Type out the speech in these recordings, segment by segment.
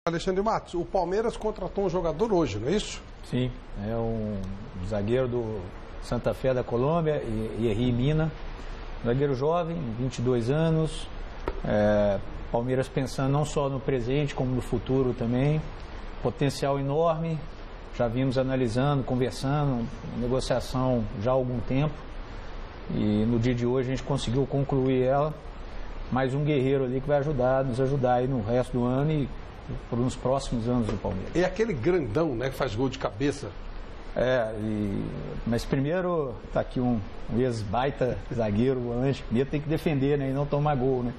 Alexandre Matos, o Palmeiras contratou um jogador hoje, não é isso? Sim, é um zagueiro do Santa Fé da Colômbia, Yerry Mina, zagueiro jovem, 22 anos, Palmeiras pensando não só no presente como no futuro também, potencial enorme, já vimos analisando, conversando, negociação já há algum tempo e no dia de hoje a gente conseguiu concluir ela, mais um guerreiro ali que vai nos ajudar aí no resto do ano e por uns próximos anos do Palmeiras. E aquele grandão, né, que faz gol de cabeça. Mas primeiro tá aqui um ex-baita zagueiro, volante, primeiro tem que defender, né, e não tomar gol, né.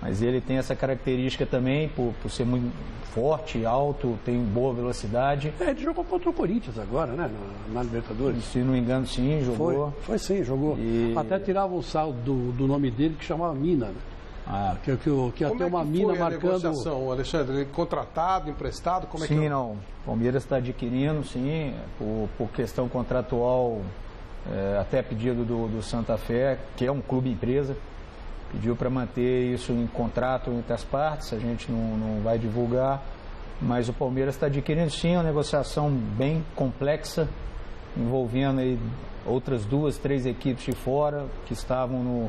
Mas ele tem essa característica também, por ser muito forte, alto, tem boa velocidade. Ele jogou contra o Corinthians agora, né, na Libertadores. Se não me engano, sim, jogou. Foi sim, jogou. Até tirava o sal do nome dele, que chamava Mina, né. Que até uma mina marcando. Negociação, Alexandre? Ele contratado, emprestado? Como é que é? Sim, não. O Palmeiras está adquirindo, sim, por questão contratual, até pedido do Santa Fé, que é um clube empresa, pediu para manter isso em contrato entre as partes, a gente não vai divulgar, mas o Palmeiras está adquirindo, sim, uma negociação bem complexa, envolvendo aí outras 2, 3 equipes de fora que estavam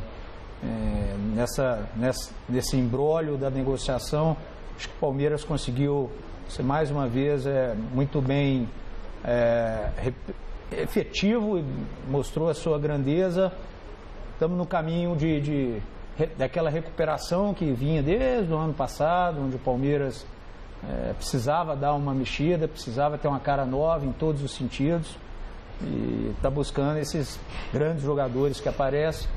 nesse imbróglio da negociação. Acho que o Palmeiras conseguiu ser mais uma vez muito bem efetivo e mostrou a sua grandeza. Estamos no caminho daquela recuperação que vinha desde o ano passado, onde o Palmeiras precisava dar uma mexida, precisava ter uma cara nova em todos os sentidos e está buscando esses grandes jogadores que aparecem.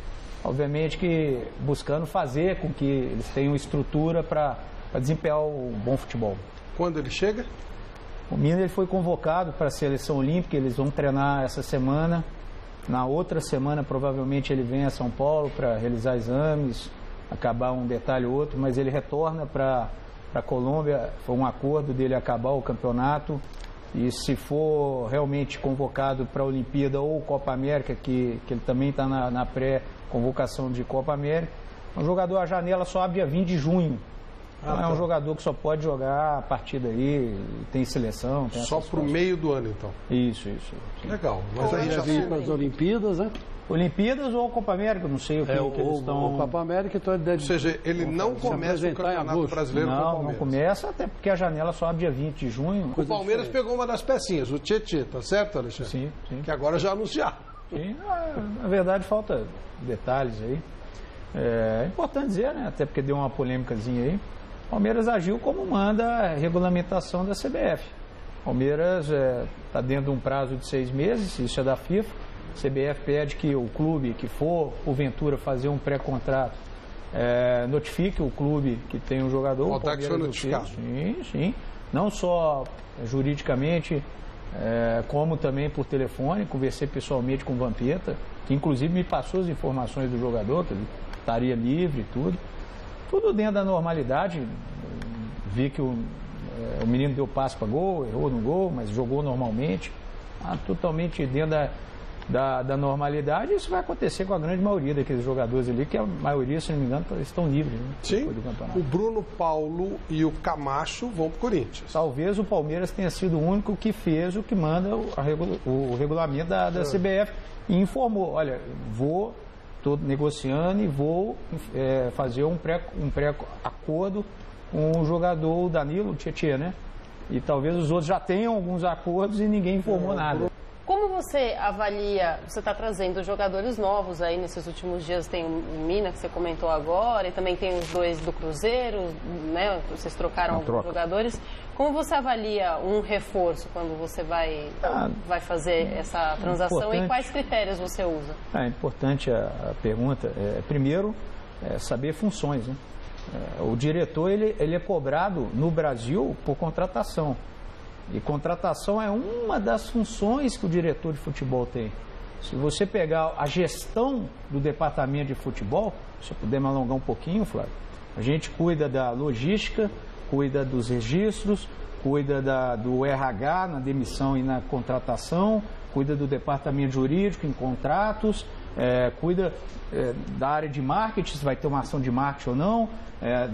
Obviamente que buscando fazer com que eles tenham estrutura para desempenhar o bom futebol. Quando ele chega? O Mina ele foi convocado para a seleção olímpica, eles vão treinar essa semana. Na outra semana, provavelmente, ele vem a São Paulo para realizar exames, acabar um detalhe ou outro, mas ele retorna para a Colômbia. Foi um acordo dele acabar o campeonato. E se for realmente convocado para a Olimpíada ou Copa América, que ele também está na pré-convocação de Copa América, um jogador, a janela só abre dia 20 de junho. Então é um jogador que só pode jogar a partir daí, tem seleção. Tem só para o meio do ano, então? Isso. Legal. Mas aí já vem para as Olimpíadas, né? Olimpíadas ou Copa América, não sei o que eles estão... Copa América, então ele deve... Ou seja, ele não começa o Campeonato Brasileiro com o Palmeiras. Não começa, até porque a janela só abre dia 20 de junho. O Palmeiras pegou uma das pecinhas, o Tietê, tá certo, Alexandre? Sim. Que agora já anunciaram. Sim, na verdade falta detalhes aí. É importante dizer, né, até porque deu uma polêmicazinha aí. O Palmeiras agiu como manda a regulamentação da CBF. O Palmeiras está dentro de um prazo de 6 meses, isso é da FIFA. A CBF pede que o clube que for, porventura, fazer um pré-contrato, notifique o clube que tem um jogador. O Palmeiras foi notificado. Sim. Não só juridicamente, como também por telefone. Conversei pessoalmente com o Vampeta, que inclusive me passou as informações do jogador, que ele estaria livre e tudo. Tudo dentro da normalidade. Vi que o menino deu passe para gol, errou no gol, mas jogou normalmente. Totalmente dentro da normalidade. Isso vai acontecer com a grande maioria daqueles jogadores ali, que a maioria, se não me engano, estão livres, né? Sim, o Bruno Paulo e o Camacho vão para o Corinthians. Talvez o Palmeiras tenha sido o único que fez o que manda o regulamento da CBF e informou, olha, estou negociando e vou fazer um pré-acordo com o jogador Danilo, o Tietê, né? E talvez os outros já tenham alguns acordos e ninguém informou nada. Como você avalia, você está trazendo jogadores novos aí nesses últimos dias, tem o Mina que você comentou agora e também tem os 2 do Cruzeiro, né? Vocês trocaram alguns jogadores. Como você avalia um reforço quando você vai fazer essa transação e quais critérios você usa? É importante a pergunta. Primeiro, saber funções, né? O diretor ele é cobrado no Brasil por contratação. E contratação é uma das funções que o diretor de futebol tem. Se você pegar a gestão do departamento de futebol, se eu puder me alongar um pouquinho, Flávio, a gente cuida da logística, cuida dos registros, cuida do RH na demissão e na contratação, cuida do departamento jurídico em contratos, cuida da área de marketing, se vai ter uma ação de marketing ou não,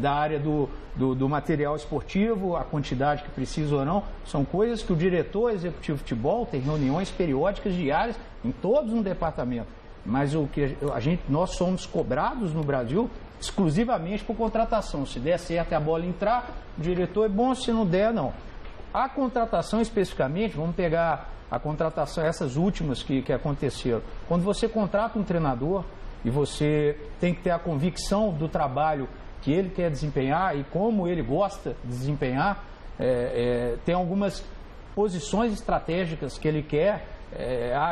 da área do material esportivo, a quantidade que precisa ou não. São coisas que o diretor executivo de futebol tem reuniões periódicas diárias em todos no departamento. Mas o que nós somos cobrados no Brasil exclusivamente por contratação. Se der certo a bola entrar, o diretor é bom, se não der, não. A contratação especificamente, vamos pegar a contratação, essas últimas que aconteceram. Quando você contrata um treinador e você tem que ter a convicção do trabalho que ele quer desempenhar e como ele gosta de desempenhar, tem algumas posições estratégicas que ele quer.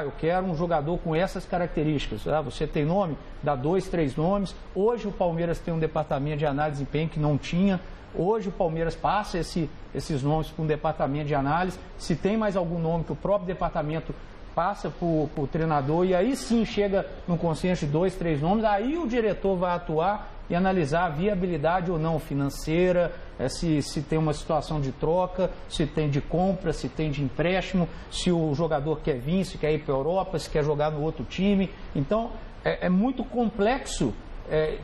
Eu quero um jogador com essas características. Você tem nome? Dá 2, 3 nomes. Hoje o Palmeiras tem um departamento de análise de desempenho que não tinha. Hoje o Palmeiras passa esses nomes para um departamento de análise. Se tem mais algum nome que o próprio departamento passa para o treinador, e aí sim chega no consenso de 2, 3 nomes, aí o diretor vai atuar e analisar a viabilidade ou não financeira, se tem uma situação de troca, se tem de compra, se tem de empréstimo, se o jogador quer vir, se quer ir para a Europa, se quer jogar no outro time. Então, é muito complexo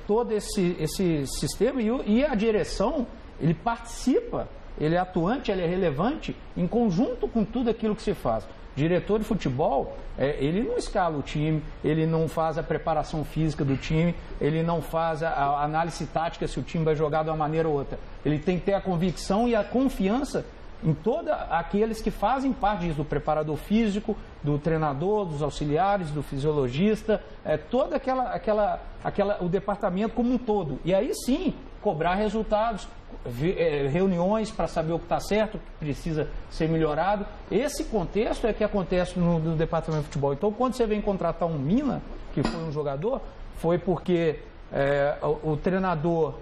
todo esse sistema, e a direção, ele participa, ele é atuante, ele é relevante em conjunto com tudo aquilo que se faz. Diretor de futebol, ele não escala o time, ele não faz a preparação física do time, ele não faz a análise tática se o time vai jogar de uma maneira ou outra. Ele tem que ter a convicção e a confiança em todos aqueles que fazem parte disso, do preparador físico, do treinador, dos auxiliares, do fisiologista, toda o departamento como um todo. E aí sim, cobrar resultados, reuniões para saber o que está certo, o que precisa ser melhorado. Esse contexto é que acontece no departamento de futebol. Então, quando você vem contratar um Mina, que foi um jogador, foi porque o treinador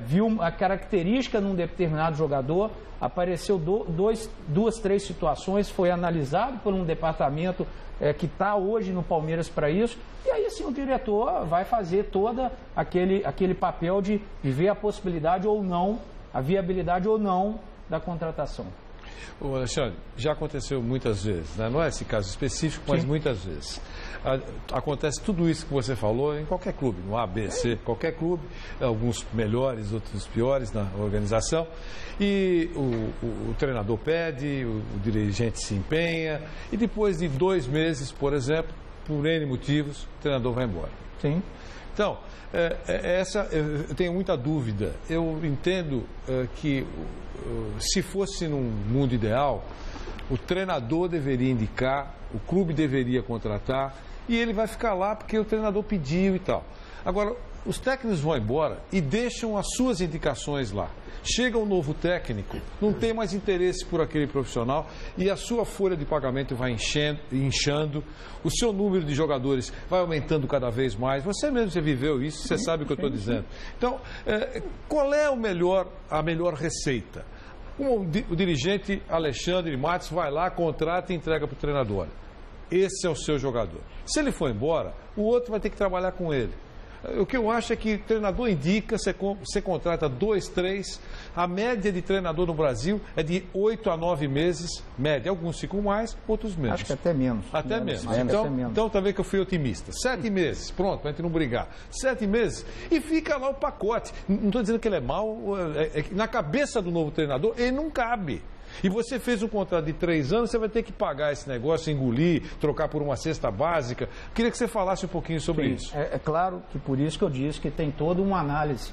viu a característica num determinado jogador, apareceu 2, 3 situações, foi analisado por um departamento que está hoje no Palmeiras para isso, e aí sim o diretor vai fazer todo aquele papel de ver a possibilidade ou não, a viabilidade ou não da contratação. Ô Alexandre, já aconteceu muitas vezes, né? Não é esse caso específico, mas sim, muitas vezes. Acontece tudo isso que você falou em qualquer clube, no A, B, C, qualquer clube, alguns melhores, outros piores na organização, e o treinador pede, o dirigente se empenha, e depois de 2 meses, por exemplo, por N motivos, o treinador vai embora. Sim. Então, eu tenho muita dúvida. Eu entendo que se fosse num mundo ideal, o treinador deveria indicar, o clube deveria contratar, e ele vai ficar lá porque o treinador pediu e tal. Agora, os técnicos vão embora e deixam as suas indicações lá. Chega um novo técnico, não tem mais interesse por aquele profissional e a sua folha de pagamento vai inchando, o seu número de jogadores vai aumentando cada vez mais. Você mesmo já viveu isso, você sabe o que eu estou dizendo. Então, qual é a melhor receita? O dirigente Alexandre Matos vai lá, contrata e entrega para o treinador. Esse é o seu jogador. Se ele for embora, o outro vai ter que trabalhar com ele. O que eu acho é que o treinador indica, você contrata 2, 3, a média de treinador no Brasil é de 8 a 9 meses, média. Alguns ficam mais, outros menos. Acho que até menos. Até menos. Então, então também que eu fui otimista. 7 meses, pronto, para a gente não brigar. 7 meses e fica lá o pacote. Não estou dizendo que ele é mau, na cabeça do novo treinador, ele não cabe. E você fez um contrato de 3 anos, você vai ter que pagar esse negócio, engolir, trocar por uma cesta básica. Queria que você falasse um pouquinho sobre isso. É claro que por isso que eu disse que tem toda uma análise,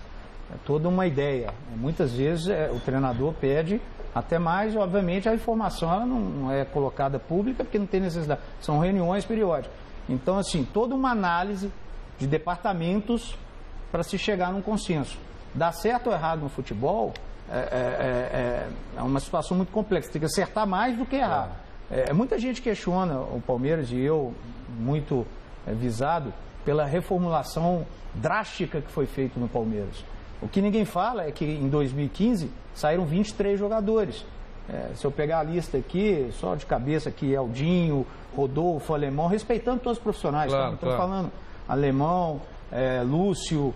toda uma ideia. Muitas vezes o treinador pede até mais, obviamente a informação ela não é colocada pública porque não tem necessidade. São reuniões periódicas. Então, assim, toda uma análise de departamentos para se chegar num consenso. Dá certo ou errado no futebol... É uma situação muito complexa, tem que acertar mais do que errar. Muita gente questiona o Palmeiras, e eu muito visado pela reformulação drástica que foi feita no Palmeiras. O que ninguém fala é que em 2015 saíram 23 jogadores. Se eu pegar a lista aqui, só de cabeça aqui, Eldinho, Rodolfo, Alemão, respeitando todos os profissionais, claro, Estou falando Alemão, Lúcio,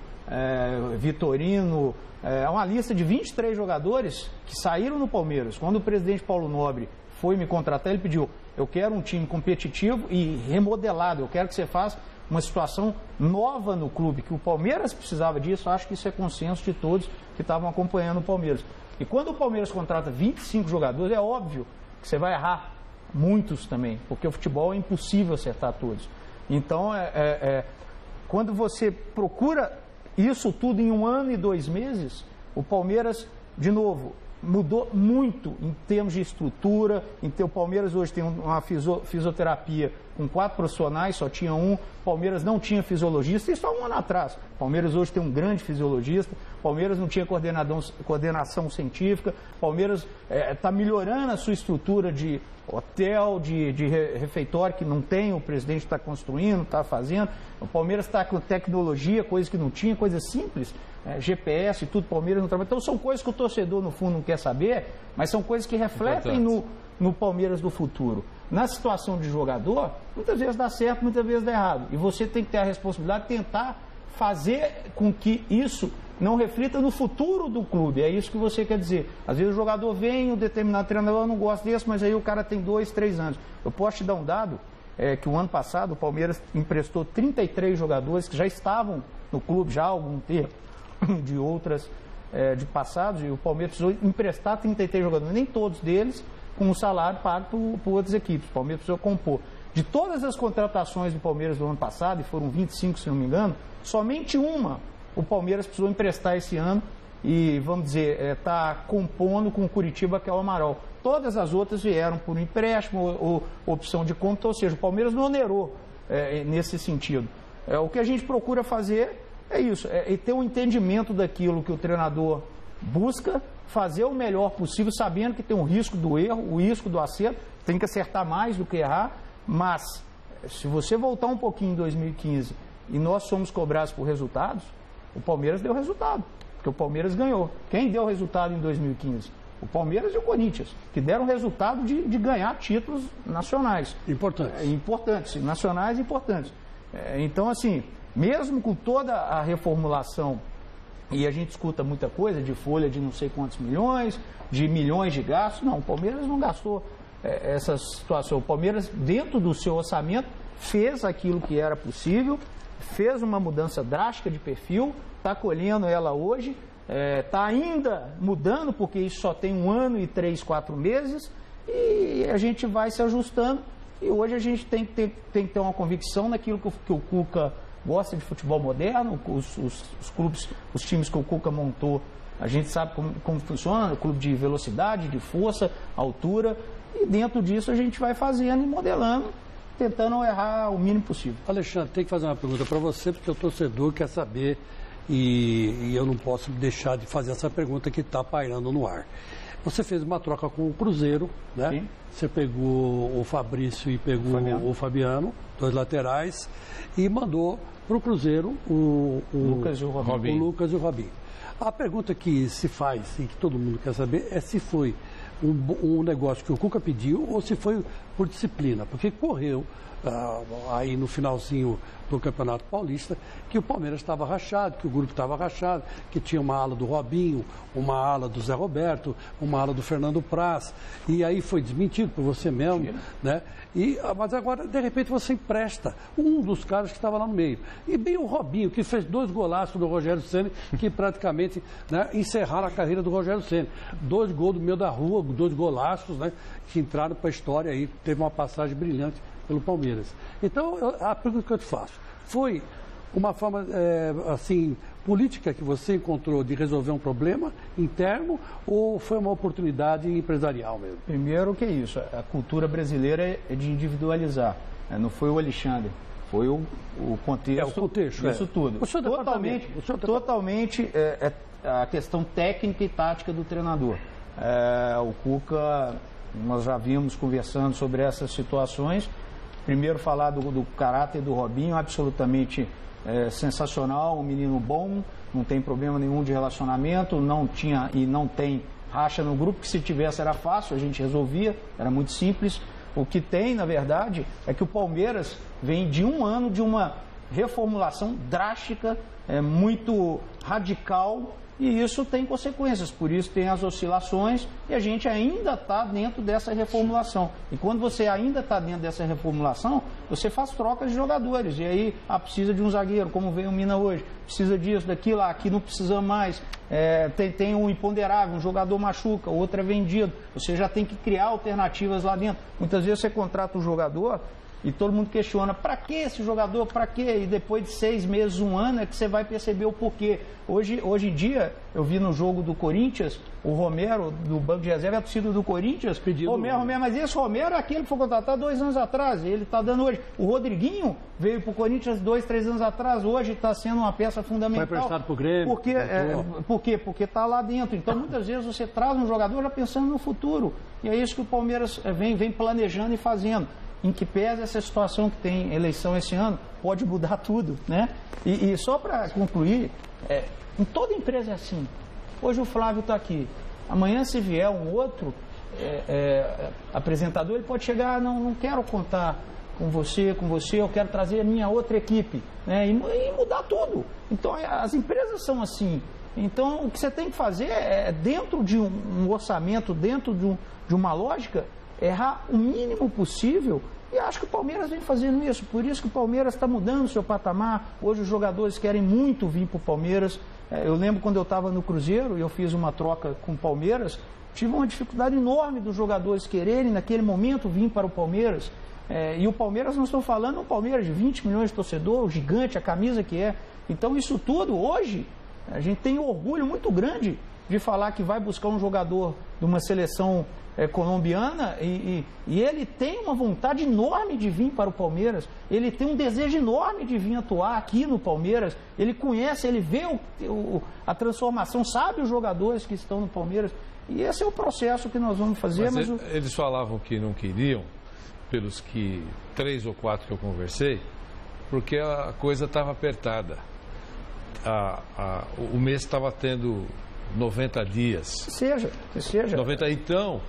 Vitorino. É uma lista de 23 jogadores que saíram no Palmeiras. Quando o presidente Paulo Nobre foi me contratar, ele pediu: eu quero um time competitivo e remodelado, eu quero que você faça uma situação nova no clube, que o Palmeiras precisava disso. Acho que isso é consenso de todos que estavam acompanhando o Palmeiras. E quando o Palmeiras contrata 25 jogadores, é óbvio que você vai errar muitos também, porque o futebol é impossível acertar todos. Então, quando você procura isso tudo em 1 ano e 2 meses, o Palmeiras, de novo, mudou muito em termos de estrutura. O Palmeiras hoje tem uma fisioterapia com 4 profissionais, só tinha um. O Palmeiras não tinha fisiologista, isso há 1 ano atrás. O Palmeiras hoje tem um grande fisiologista. O Palmeiras não tinha coordenação científica. O Palmeiras está melhorando a sua estrutura de hotel, de refeitório, que não tem, o presidente está construindo, está fazendo. O Palmeiras está com tecnologia, coisas que não tinha, coisas simples, GPS e tudo, o Palmeiras não trabalha. Então são coisas que o torcedor, no fundo, não quer saber, mas são coisas que refletem no Palmeiras do futuro. Na situação de jogador, muitas vezes dá certo, muitas vezes dá errado. E você tem que ter a responsabilidade de tentar fazer com que isso não reflita no futuro do clube. É isso que você quer dizer. Às vezes o jogador vem, um determinado treinador não gosta desse, mas aí o cara tem 2, 3 anos. Eu posso te dar um dado, que o ano passado o Palmeiras emprestou 33 jogadores que já estavam no clube já há algum tempo, de outras, de passados, e o Palmeiras precisou emprestar 33 jogadores, nem todos deles com o salário pago por outras equipes. O Palmeiras precisou compor. De todas as contratações do Palmeiras do ano passado, e foram 25, se não me engano, somente uma o Palmeiras precisou emprestar esse ano e, vamos dizer, está compondo com o Curitiba, que é o Amaral. Todas as outras vieram por um empréstimo ou opção de compra, ou seja, o Palmeiras não onerou nesse sentido. O que a gente procura fazer é isso, é ter um entendimento daquilo que o treinador busca, fazer o melhor possível, sabendo que tem um risco do erro, o risco do acerto, tem que acertar mais do que errar, mas se você voltar um pouquinho em 2015 e nós somos cobrados por resultados, o Palmeiras deu resultado, porque o Palmeiras ganhou. Quem deu resultado em 2015? O Palmeiras e o Corinthians, que deram resultado de ganhar títulos nacionais. Importantes, nacionais importantes. Então, assim, mesmo com toda a reformulação, e a gente escuta muita coisa de folha de não sei quantos milhões, de milhões de gastos, não, o Palmeiras não gastou essa situação. O Palmeiras, dentro do seu orçamento, fez aquilo que era possível, fez uma mudança drástica de perfil, está colhendo ela hoje, está ainda mudando, porque isso só tem 1 ano e 3, 4 meses, e a gente vai se ajustando, e hoje a gente tem que ter uma convicção naquilo que o Cuca gosta de futebol moderno, os clubes, os times que o Cuca montou, a gente sabe como funciona, o clube de velocidade, de força, altura, e dentro disso a gente vai fazendo e modelando, tentando errar o mínimo possível. Alexandre, tem que fazer uma pergunta para você, porque o torcedor quer saber e eu não posso deixar de fazer essa pergunta que está pairando no ar. Você fez uma troca com o Cruzeiro, né? Sim. Você pegou o Fabrício e pegou o Fabiano, 2 laterais, e mandou para o Cruzeiro o Lucas e o Robinho. A pergunta que se faz e que todo mundo quer saber é se foi um negócio que o Cuca pediu ou se foi por disciplina, porque correu aí no finalzinho do Campeonato Paulista que o Palmeiras estava rachado, que o grupo estava rachado, que tinha uma ala do Robinho, uma ala do Zé Roberto, uma ala do Fernando Praz, e aí foi desmentido por você mesmo, né? Mas agora, de repente, você empresta um dos caras que estava lá no meio. E bem o Robinho, que fez 2 golaços do Rogério Ceni, que praticamente, né, encerraram a carreira do Rogério Ceni. 2 gols do meio da rua, 2 golaços, né, que entraram para a história aí, teve uma passagem brilhante pelo Palmeiras. Então, a pergunta que eu te faço, foi uma forma, assim, política que você encontrou de resolver um problema interno ou foi uma oportunidade empresarial mesmo? Primeiro, que é isso, a cultura brasileira é de individualizar, não foi o Alexandre, foi o contexto, isso tudo. Totalmente a questão técnica e tática do treinador. O Cuca, nós já vimos conversando sobre essas situações. Primeiro, falar do caráter do Robinho, absolutamente sensacional, um menino bom, não tem problema nenhum de relacionamento, não tinha e não tem racha no grupo, que se tivesse era fácil, a gente resolvia, era muito simples. O que tem, na verdade, é que o Palmeiras vem de 1 ano de uma reformulação drástica, muito radical, E isso tem consequências, por isso tem as oscilações e a gente ainda está dentro dessa reformulação. E quando você ainda está dentro dessa reformulação, você faz trocas de jogadores. E aí precisa de um zagueiro, como veio o Mina hoje, precisa disso, daquilo, aqui não precisa mais. Tem um imponderável, um jogador machuca, outro é vendido. Você já tem que criar alternativas lá dentro. Muitas vezes você contrata um jogador e todo mundo questiona, para que esse jogador, para quê? E depois de 6 meses, 1 ano, é que você vai perceber o porquê. Hoje em dia, eu vi no jogo do Corinthians, o Romero, do banco de reserva, a torcida do Corinthians, Romero, mas esse Romero é aquele que foi contratado 2 anos atrás, ele está dando hoje. O Rodriguinho veio para o Corinthians 2, 3 anos atrás, hoje está sendo uma peça fundamental. Foi prestado para o Grêmio. Por quê? Porque está lá dentro. Então, muitas vezes, você traz um jogador já pensando no futuro. E é isso que o Palmeiras vem planejando e fazendo. Em que pese essa situação que tem eleição esse ano, pode mudar tudo, né? E só para concluir, em toda empresa é assim. Hoje o Flávio está aqui. Amanhã, se vier um outro apresentador, ele pode chegar, não quero contar com você, eu quero trazer a minha outra equipe, né? E mudar tudo. Então, as empresas são assim. Então, o que você tem que fazer é, dentro de um orçamento, dentro de uma lógica, errar o mínimo possível, e acho que o Palmeiras vem fazendo isso, por isso que o Palmeiras está mudando o seu patamar. Hoje os jogadores querem muito vir para o Palmeiras. Eu lembro quando eu estava no Cruzeiro e eu fiz uma troca com o Palmeiras, tive uma dificuldade enorme dos jogadores quererem naquele momento vir para o Palmeiras. E o Palmeiras, nós estamos falando, um Palmeiras de 20 milhões de torcedores, gigante, a camisa que é. Então isso tudo, hoje, a gente tem um orgulho muito grande de falar que vai buscar um jogador de uma seleção colombiana e ele tem uma vontade enorme de vir para o Palmeiras, ele tem um desejo enorme de vir atuar aqui no Palmeiras, ele conhece, ele vê a transformação, sabe os jogadores que estão no Palmeiras, e esse é o processo que nós vamos fazer. Mas eles falavam que não queriam, pelos 3 ou 4 que eu conversei, porque a coisa estava apertada, o mês estava tendo 90 dias. Que seja. 90, então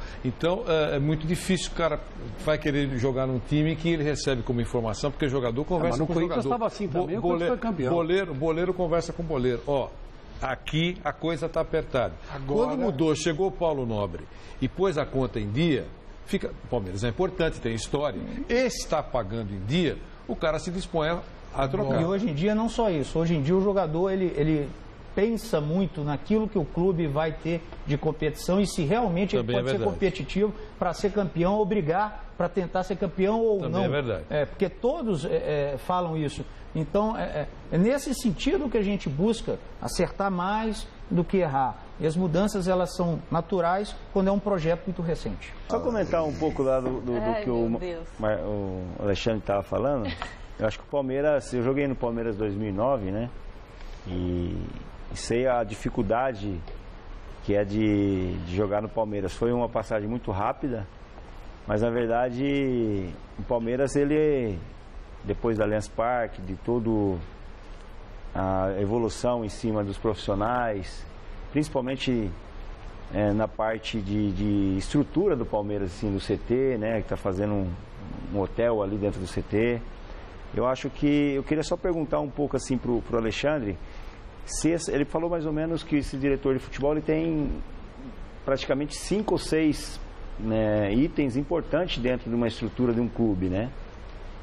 é muito difícil, o cara vai querer jogar num time que ele recebe como informação, porque o jogador conversa com o jogador. Estava assim também, foi campeão. Boleiro conversa com boleiro. Aqui a coisa está apertada. Agora... Quando mudou, chegou o Paulo Nobre e pôs a conta em dia, o Palmeiras é importante, tem história, está pagando em dia, o cara se dispõe a trocar. E hoje em dia não só isso, hoje em dia o jogador ele pensa muito naquilo que o clube vai ter de competição e se realmente ele pode ser competitivo para ser campeão ou brigar para tentar ser campeão ou não. Também é verdade. Porque todos falam isso. Então, é nesse sentido que a gente busca acertar mais do que errar. E as mudanças, elas são naturais quando é um projeto muito recente. Só comentar um pouco lá do que o Alexandre estava falando. Eu acho que o Palmeiras, eu joguei no Palmeiras 2009, né? E sei a dificuldade que é de jogar no Palmeiras. Foi uma passagem muito rápida, mas na verdade o Palmeiras, ele, depois da Allianz Parque, de toda a evolução em cima dos profissionais, principalmente na parte de estrutura do Palmeiras, assim, do CT, né, que está fazendo um hotel ali dentro do CT. Eu acho que eu queria só perguntar um pouco assim pro Alexandre. Ele falou mais ou menos que esse diretor de futebol ele tem praticamente 5 ou 6 itens importantes dentro de uma estrutura de um clube, né?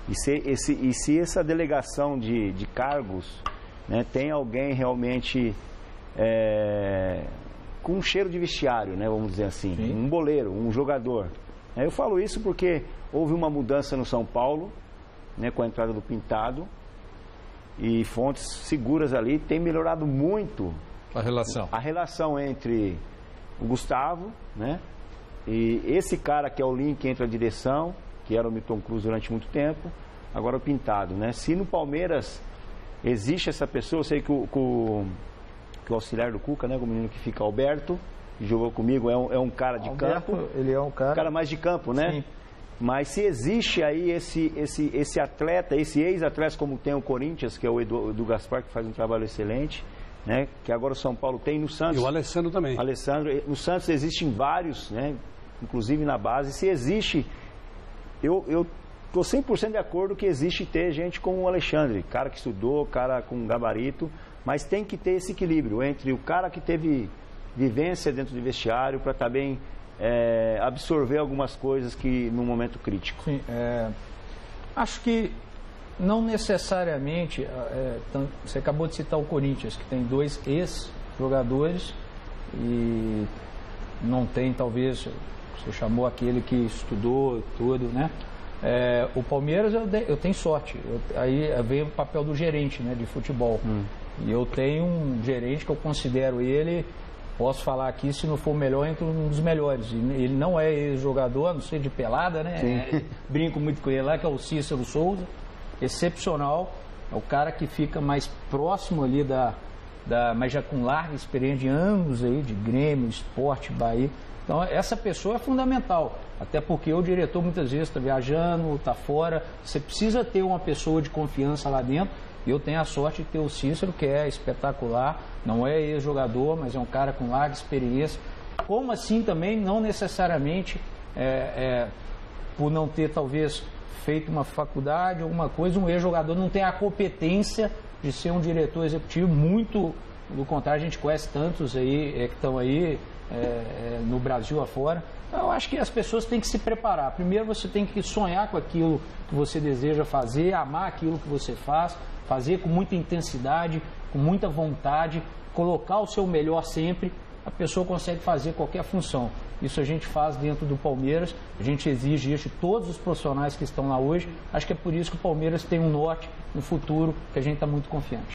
E se essa delegação de cargos, né, tem alguém realmente com um cheiro de vestiário, né, vamos dizer assim, sim, um boleiro, um jogador. Eu falo isso porque houve uma mudança no São Paulo, né, com a entrada do Pintado. E fontes seguras ali tem melhorado muito a relação entre o Gustavo, né, e esse cara que é o link entre a direção, que era o Milton Cruz durante muito tempo, agora o Pintado, né? Se no Palmeiras existe essa pessoa, eu sei que o auxiliar do Cuca, né, o menino que fica, Alberto, que jogou comigo, é um cara de Alberto, campo. Ele é um cara mais de campo, né? Sim. Mas se existe aí esse atleta, esse ex-atleta, como tem o Corinthians, que é o Edu Gaspar, que faz um trabalho excelente, né? Que agora o São Paulo tem no Santos. E o Alessandro também. No Santos existem vários, né? Inclusive na base. Se existe, eu estou 100% de acordo que existe ter gente como o Alexandre, cara que estudou, cara com gabarito, Mas tem que ter esse equilíbrio entre o cara que teve vivência dentro do vestiário para também absorver algumas coisas que no momento crítico. Sim, acho que não necessariamente, você acabou de citar o Corinthians, que tem 2 ex-jogadores e não tem, talvez, você chamou aquele que estudou tudo, né? O Palmeiras eu tenho sorte, aí vem o papel do gerente, né, de futebol. E eu tenho um gerente que eu considero ele, posso falar aqui, se não for o melhor, entre um dos melhores. Ele não é ex-jogador, a não ser de pelada, né? Brinco muito com ele lá, que é o Cícero Souza, excepcional. É o cara que fica mais próximo ali mas já com larga experiência de anos aí, de Grêmio, Sport, Bahia. Então, essa pessoa é fundamental, até porque o diretor muitas vezes está viajando, está fora. Você precisa ter uma pessoa de confiança lá dentro. E eu tenho a sorte de ter o Cícero, que é espetacular, não é ex-jogador, mas é um cara com larga experiência. Como assim também, não necessariamente por não ter talvez feito uma faculdade, alguma coisa, um ex-jogador não tem a competência de ser um diretor executivo. Muito do contrário, a gente conhece tantos aí que estão aí no Brasil afora. Eu acho que as pessoas têm que se preparar. Primeiro você tem que sonhar com aquilo que você deseja fazer, amar aquilo que você faz, fazer com muita intensidade, com muita vontade, colocar o seu melhor sempre. A pessoa consegue fazer qualquer função. Isso a gente faz dentro do Palmeiras, a gente exige isso de todos os profissionais que estão lá hoje. Acho que é por isso que o Palmeiras tem um norte no futuro, que a gente está muito confiante.